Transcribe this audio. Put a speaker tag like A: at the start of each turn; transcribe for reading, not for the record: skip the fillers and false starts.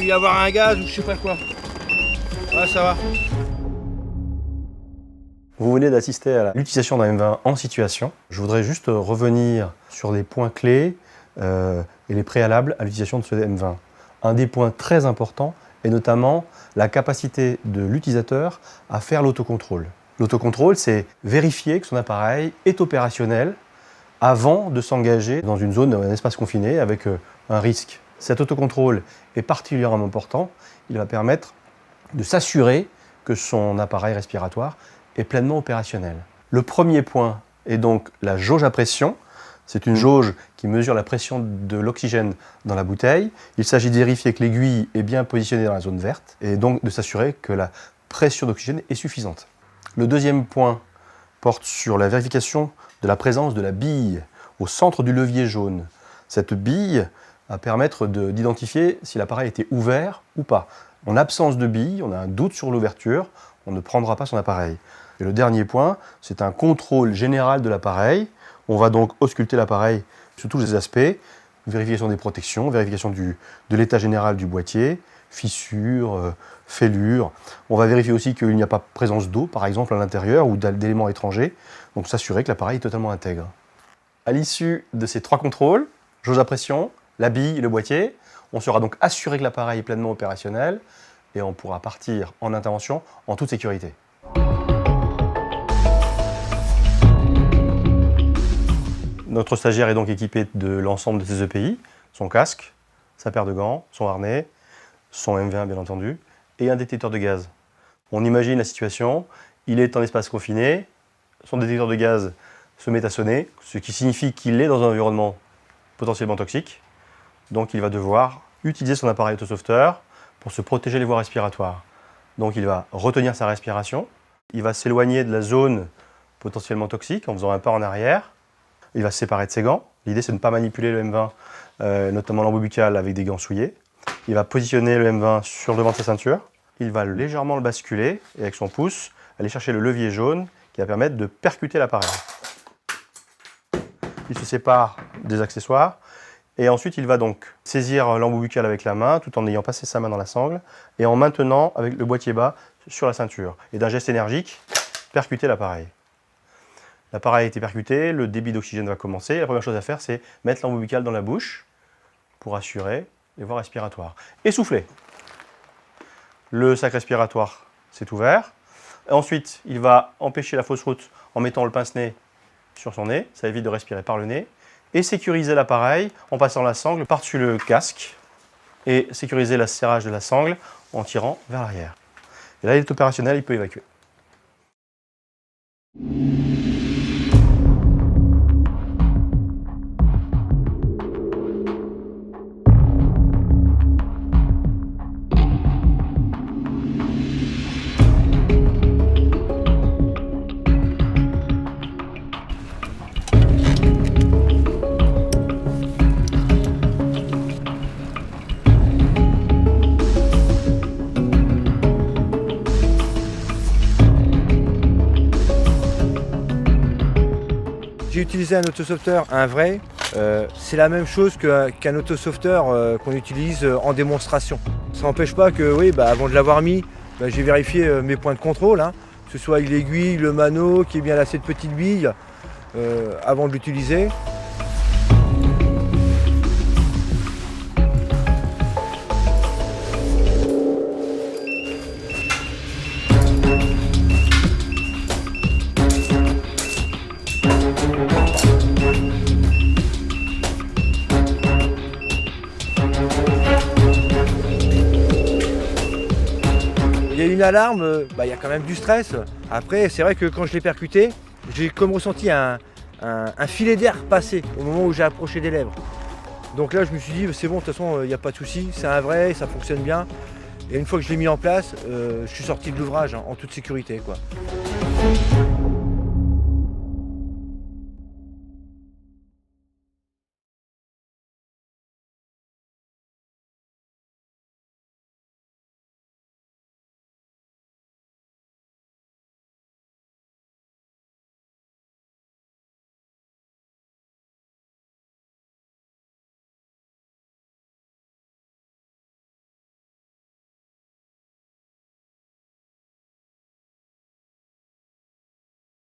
A: y avoir un gaz ou je sais pas quoi. Ouais, ça va.
B: Vous venez d'assister à l'utilisation d'un M20 en situation. Je voudrais juste revenir sur les points clés et les préalables à l'utilisation de ce M20. Un des points très importants est notamment la capacité de l'utilisateur à faire l'autocontrôle. L'autocontrôle, c'est vérifier que son appareil est opérationnel avant de s'engager dans une zone, un espace confiné avec un risque. Cet autocontrôle est particulièrement important. Il va permettre de s'assurer que son appareil respiratoire est pleinement opérationnel. Le premier point est donc la jauge à pression. C'est une jauge qui mesure la pression de l'oxygène dans la bouteille. Il s'agit de vérifier que l'aiguille est bien positionnée dans la zone verte et donc de s'assurer que la pression d'oxygène est suffisante. Le deuxième point porte sur la vérification de la présence de la bille au centre du levier jaune. Cette bille va permettre d'identifier si l'appareil était ouvert ou pas. En absence de bille, on a un doute sur l'ouverture, on ne prendra pas son appareil. Et le dernier point, c'est un contrôle général de l'appareil. On va donc ausculter l'appareil sur tous les aspects, vérification des protections, vérification de l'état général du boîtier, fissures, fêlures. On va vérifier aussi qu'il n'y a pas présence d'eau, par exemple, à l'intérieur ou d'éléments étrangers. Donc s'assurer que l'appareil est totalement intègre. À l'issue de ces trois contrôles, jauge à pression, la bille et le boîtier, on sera donc assuré que l'appareil est pleinement opérationnel et on pourra partir en intervention en toute sécurité. Notre stagiaire est donc équipé de l'ensemble de ses EPI, son casque, sa paire de gants, son harnais, son M20 bien entendu, et un détecteur de gaz. On imagine la situation, il est en espace confiné, son détecteur de gaz se met à sonner, ce qui signifie qu'il est dans un environnement potentiellement toxique, donc il va devoir utiliser son appareil autosauveteur pour se protéger les voies respiratoires. Donc il va retenir sa respiration, il va s'éloigner de la zone potentiellement toxique en faisant un pas en arrière, il va se séparer de ses gants. L'idée, c'est de ne pas manipuler le M20, notamment l'embout buccal avec des gants souillés. Il va positionner le M20 sur le devant de sa ceinture. Il va légèrement le basculer et avec son pouce, aller chercher le levier jaune qui va permettre de percuter l'appareil. Il se sépare des accessoires et ensuite il va donc saisir l'embout buccal avec la main tout en ayant passé sa main dans la sangle et en maintenant avec le boîtier bas sur la ceinture. Et d'un geste énergique, percuter l'appareil. L'appareil a été percuté, le débit d'oxygène va commencer. La première chose à faire, c'est mettre l'embout buccal dans la bouche pour assurer les voies respiratoires. Et souffler. Le sac respiratoire s'est ouvert. Ensuite, il va empêcher la fausse route en mettant le pince-nez sur son nez. Ça évite de respirer par le nez. Et sécuriser l'appareil en passant la sangle par-dessus le casque. Et sécuriser le serrage de la sangle en tirant vers l'arrière. Et là, il est opérationnel, il peut évacuer.
A: J'ai utilisé un autosauveteur, un vrai. C'est la même chose qu'un autosauveteur qu'on utilise en démonstration. Ça n'empêche pas que, oui, avant de l'avoir mis, j'ai vérifié mes points de contrôle, que ce soit l'aiguille, le mano, qu'il y ait bien assez de petites billes avant de l'utiliser. Il y a une alarme, il y a quand même du stress. Après, c'est vrai que quand je l'ai percuté, j'ai comme ressenti un filet d'air passer au moment où j'ai approché des lèvres. Donc là, je me suis dit, c'est bon, de toute façon, il n'y a pas de souci, c'est un vrai, ça fonctionne bien. Et une fois que je l'ai mis en place, je suis sorti de l'ouvrage en toute sécurité, quoi.